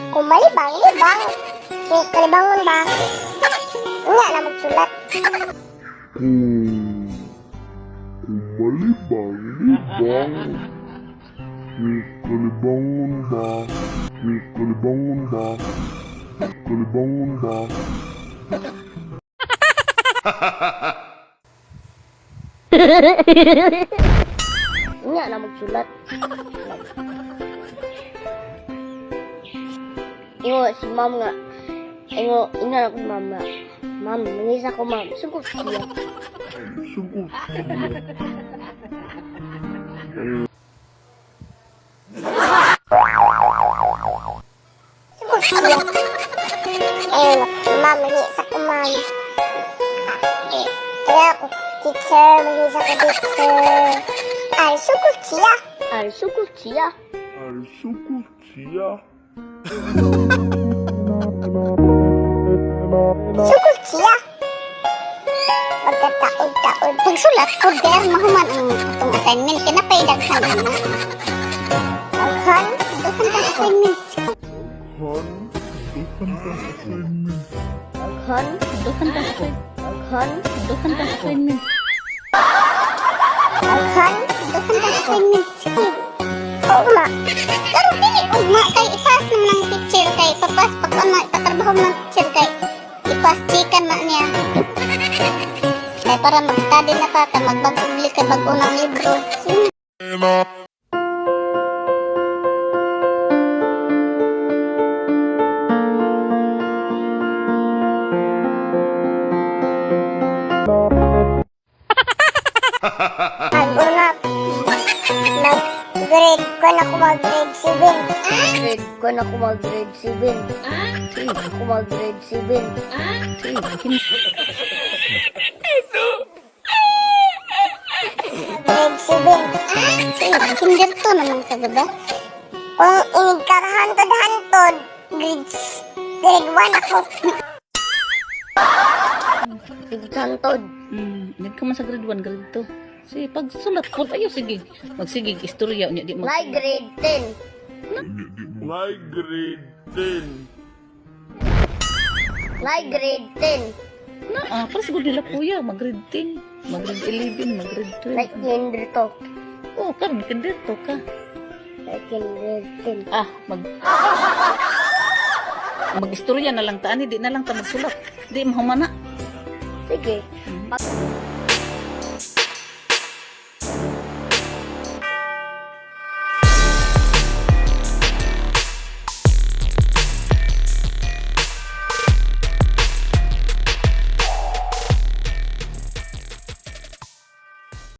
Kung malibang, libang. May kalibangon ba? Nga na magsulat. Malibang, libang. May kalibangon ba? May kalibangon ba? Kalibangon ba? Nga na magsulat. Ingo si ma'am nga. Ingo, ina ako ma'am nga. Ma'am, mangisa ko ma'am. Sugot siya. Sugot. Sugot siya. Ayun, ma'am, mangisa ko ma'am. Kaya ako, teacher, mangisa ko teacher. Ay, sugot siya. Ay, sugot siya. Ay, sugot siya. Sugot siya. Pagkataod-taod. Pagsulat ko, der, mahuman ang itong assignment. Kinapay-daghan na. Aghan, dukan ka assignment. Aghan, dukan ka assignment. Aghan, dukan ka assignment. Aghan, dukan ka assignment. Aghan, dukan ka assignment. Oo nga. Pero pili ko nga kay ipas naman ng teacher kay papas pag ano, ipatrabaho ng teacher kay ipas chikan na niya. Kaya para mag-study na ka, kaya magbag-ubli kay bag-unang libro. Mag-una, grade ko na ako mag-grade 7. Grade ko na ako mag-grade 7. Ako mag-grade 7. Grade 7. Kinder to naman ka ba? Kung inig ka hantod-hantod, grade 1 ako. Grade hantod. Hindi ka man sa grade 1, grade 2. Sige, pag sulat ko, ayo sige. Magsigig, istorya, niya di mag... May grade 10. My grade 10. May grade 10. Para siguro nila kuya, mag-grade 10, mag-grade 11, mag-grade 12. Like kinder to. Oo, karon kinder to ka. Like kinder 10. Mag-istorya na lang taan, di na lang ta magsulat. Di mahumana. Sige.